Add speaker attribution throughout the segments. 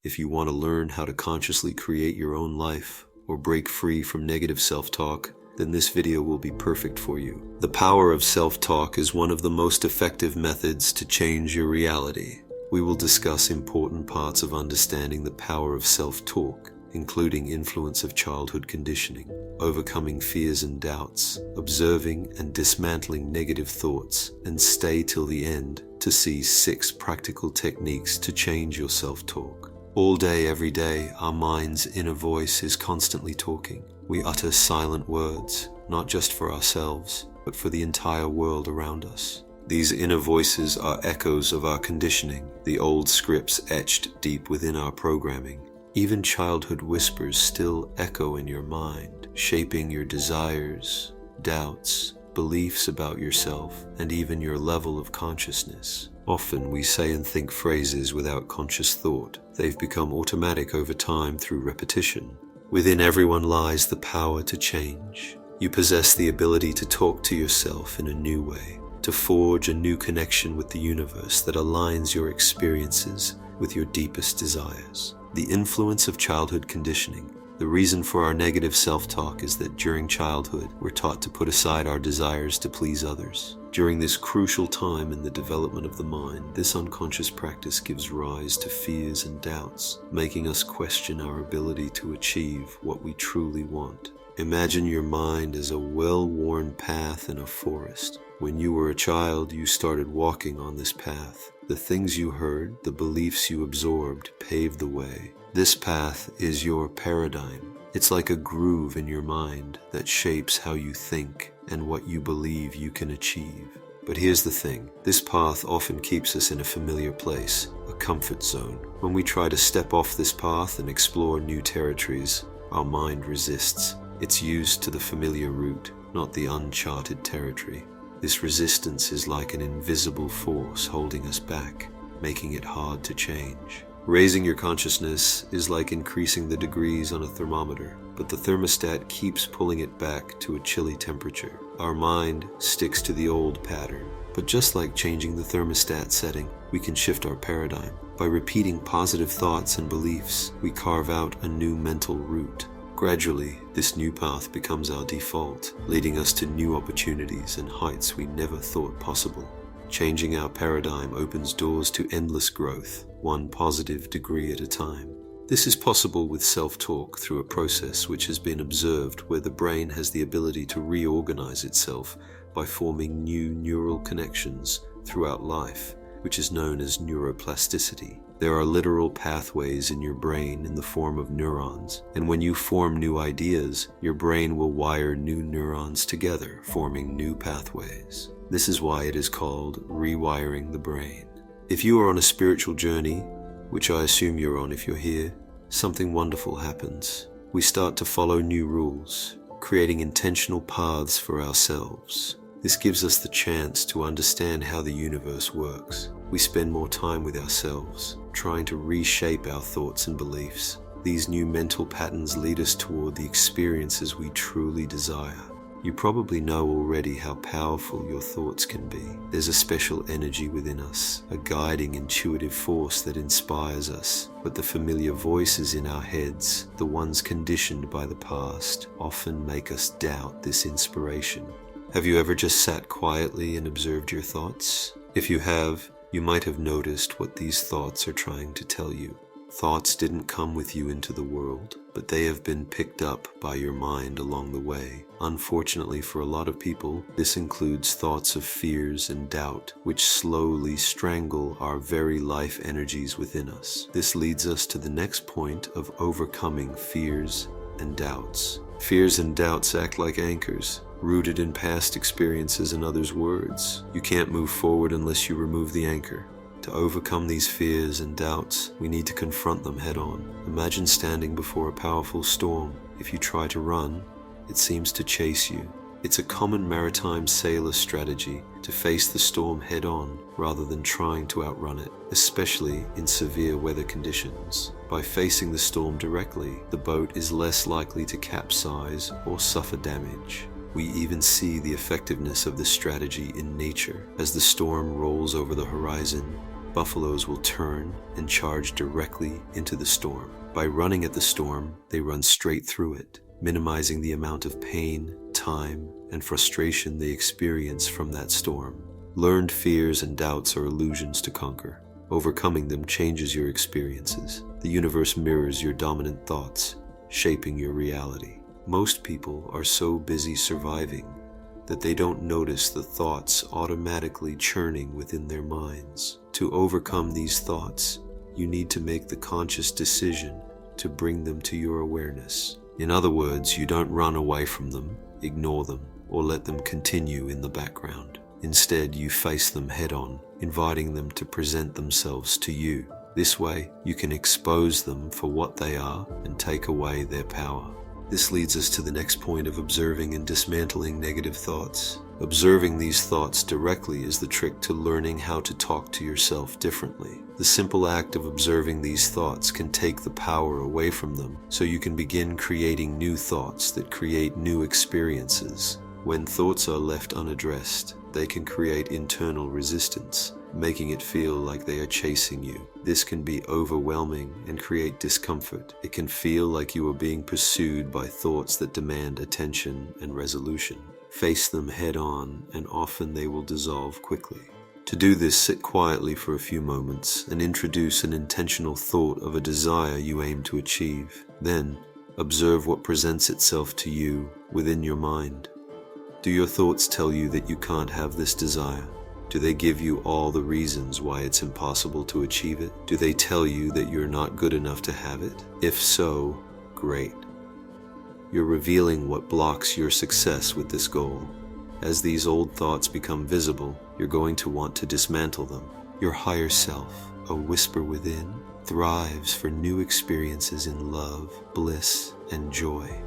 Speaker 1: If you want to learn how to consciously create your own life or break free from negative self-talk, then this video will be perfect for you. The power of self-talk is one of the most effective methods to change your reality. We will discuss important parts of understanding the power of self-talk, including influence of childhood conditioning, overcoming fears and doubts, observing and dismantling negative thoughts, and stay till the end to see 6 practical techniques to change your self-talk. All day, every day, our mind's inner voice is constantly talking. We utter silent words, not just for ourselves, but for the entire world around us. These inner voices are echoes of our conditioning, the old scripts etched deep within our programming. Even childhood whispers still echo in your mind, shaping your desires, doubts, beliefs about yourself, and even your level of consciousness. Often we say and think phrases without conscious thought. They've become automatic over time through repetition. Within everyone lies the power to change. You possess the ability to talk to yourself in a new way, to forge a new connection with the universe that aligns your experiences with your deepest desires. The influence of childhood conditioning. The reason for our negative self-talk is that during childhood, we're taught to put aside our desires to please others. During this crucial time in the development of the mind, this unconscious practice gives rise to fears and doubts, making us question our ability to achieve what we truly want. Imagine your mind as a well-worn path in a forest. When you were a child, you started walking on this path. The things you heard, the beliefs you absorbed, paved the way. This path is your paradigm. It's like a groove in your mind that shapes how you think and what you believe you can achieve. But here's the thing, this path often keeps us in a familiar place, a comfort zone. When we try to step off this path and explore new territories, our mind resists. It's used to the familiar route, not the uncharted territory. This resistance is like an invisible force holding us back, making it hard to change. Raising your consciousness is like increasing the degrees on a thermometer, but the thermostat keeps pulling it back to a chilly temperature. Our mind sticks to the old pattern. But just like changing the thermostat setting, we can shift our paradigm. By repeating positive thoughts and beliefs, we carve out a new mental route. Gradually, this new path becomes our default, leading us to new opportunities and heights we never thought possible. Changing our paradigm opens doors to endless growth, one positive degree at a time. This is possible with self-talk through a process which has been observed where the brain has the ability to reorganize itself by forming new neural connections throughout life, which is known as neuroplasticity. There are literal pathways in your brain in the form of neurons, and when you form new ideas, your brain will wire new neurons together, forming new pathways. This is why it is called rewiring the brain. If you are on a spiritual journey, which I assume you're on if you're here, something wonderful happens. We start to follow new rules, creating intentional paths for ourselves. This gives us the chance to understand how the universe works. We spend more time with ourselves, trying to reshape our thoughts and beliefs. These new mental patterns lead us toward the experiences we truly desire. You probably know already how powerful your thoughts can be. There's a special energy within us, a guiding intuitive force that inspires us. But the familiar voices in our heads, the ones conditioned by the past, often make us doubt this inspiration. Have you ever just sat quietly and observed your thoughts? If you have, you might have noticed what these thoughts are trying to tell you. Thoughts didn't come with you into the world, but they have been picked up by your mind along the way. Unfortunately for a lot of people, this includes thoughts of fears and doubt, which slowly strangle our very life energies within us. This leads us to the next point of overcoming fears and doubts. Fears and doubts act like anchors, rooted in past experiences and others' words. You can't move forward unless you remove the anchor. To overcome these fears and doubts, we need to confront them head on. Imagine standing before a powerful storm. If you try to run, it seems to chase you. It's a common maritime sailor strategy to face the storm head on rather than trying to outrun it, especially in severe weather conditions. By facing the storm directly, the boat is less likely to capsize or suffer damage. We even see the effectiveness of this strategy in nature. As the storm rolls over the horizon, buffaloes will turn and charge directly into the storm. By running at the storm, they run straight through it, minimizing the amount of pain, time, and frustration they experience from that storm. Learned fears and doubts are illusions to conquer. Overcoming them changes your experiences. The universe mirrors your dominant thoughts, shaping your reality. Most people are so busy surviving that they don't notice the thoughts automatically churning within their minds. To overcome these thoughts, you need to make the conscious decision to bring them to your awareness. In other words, you don't run away from them, ignore them, or let them continue in the background. Instead, you face them head-on, inviting them to present themselves to you. This way, you can expose them for what they are and take away their power. This leads us to the next point of observing and dismantling negative thoughts. Observing these thoughts directly is the trick to learning how to talk to yourself differently. The simple act of observing these thoughts can take the power away from them, so you can begin creating new thoughts that create new experiences. When thoughts are left unaddressed, they can create internal resistance, making it feel like they are chasing you. This can be overwhelming and create discomfort. It can feel like you are being pursued by thoughts that demand attention and resolution. Face them head on, and often they will dissolve quickly. To do this, sit quietly for a few moments and introduce an intentional thought of a desire you aim to achieve. Then, observe what presents itself to you within your mind. Do your thoughts tell you that you can't have this desire? Do they give you all the reasons why it's impossible to achieve it? Do they tell you that you're not good enough to have it? If so, great. You're revealing what blocks your success with this goal. As these old thoughts become visible, you're going to want to dismantle them. Your higher self, a whisper within, thrives for new experiences in love, bliss, and joy.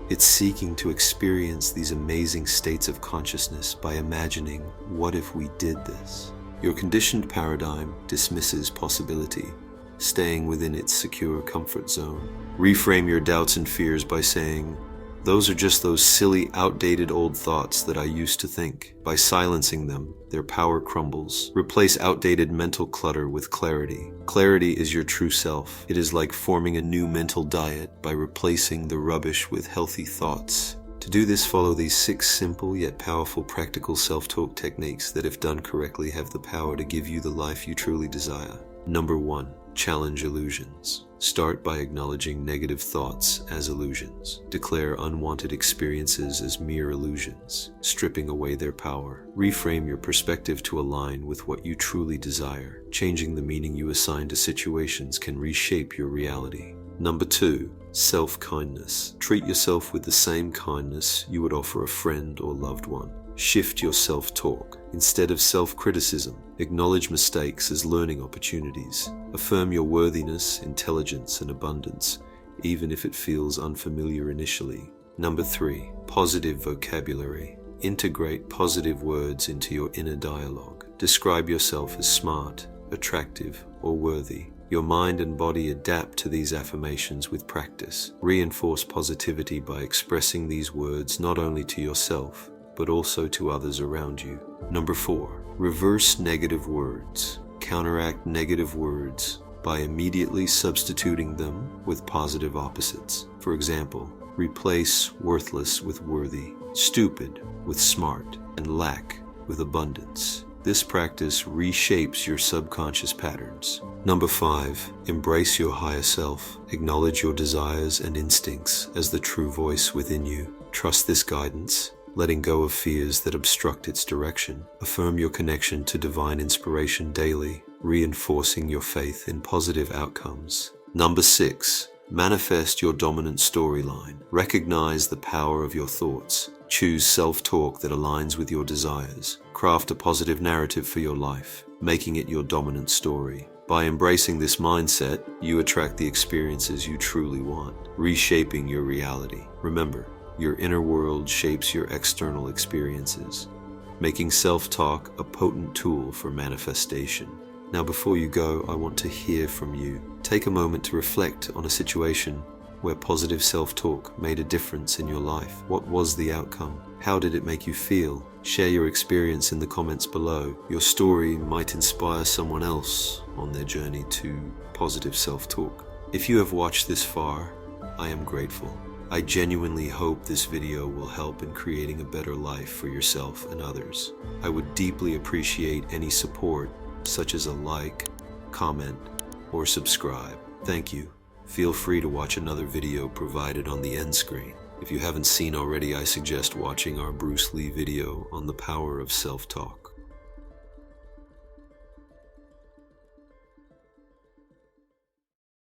Speaker 1: It's seeking to experience these amazing states of consciousness by imagining, what if we did this? Your conditioned paradigm dismisses possibility, staying within its secure comfort zone. Reframe your doubts and fears by saying, those are just those silly, outdated old thoughts that I used to think. By silencing them, their power crumbles. Replace outdated mental clutter with clarity. Clarity is your true self. It is like forming a new mental diet by replacing the rubbish with healthy thoughts. To do this, follow these 6 simple yet powerful practical self-talk techniques that, if done correctly, have the power to give you the life you truly desire. Number 1. Challenge illusions. Start by acknowledging negative thoughts as illusions. Declare unwanted experiences as mere illusions, stripping away their power. Reframe your perspective to align with what you truly desire. Changing the meaning you assign to situations can reshape your reality. Number 2. Self-kindness. Treat yourself with the same kindness you would offer a friend or loved one. Shift your self-talk. Instead of self-criticism, acknowledge mistakes as learning opportunities. Affirm your worthiness, intelligence, and abundance, even if it feels unfamiliar initially. Number 3. Positive vocabulary. Integrate positive words into your inner dialogue. Describe yourself as smart, attractive, or worthy. Your mind and body adapt to these affirmations with practice. Reinforce positivity by expressing these words not only to yourself, but also to others around you. Number 4. Reverse negative words. Counteract negative words by immediately substituting them with positive opposites. For example, replace worthless with worthy, stupid with smart, and lack with abundance. This practice reshapes your subconscious patterns. Number 5. Embrace your higher self. Acknowledge your desires and instincts as the true voice within you. Trust this guidance, letting go of fears that obstruct its direction. Affirm your connection to divine inspiration daily, reinforcing your faith in positive outcomes. Number 6. Manifest your dominant storyline. Recognize the power of your thoughts. Choose self-talk that aligns with your desires. Craft a positive narrative for your life, making it your dominant story. By embracing this mindset, you attract the experiences you truly want, reshaping your reality. Remember, your inner world shapes your external experiences, making self-talk a potent tool for manifestation. Now, before you go, I want to hear from you. Take a moment to reflect on a situation where positive self-talk made a difference in your life. What was the outcome? How did it make you feel? Share your experience in the comments below. Your story might inspire someone else on their journey to positive self-talk. If you have watched this far, I am grateful. I genuinely hope this video will help in creating a better life for yourself and others. I would deeply appreciate any support, such as a like, comment, or subscribe. Thank you. Feel free to watch another video provided on the end screen. If you haven't seen already, I suggest watching our Bruce Lee video on the power of self-talk.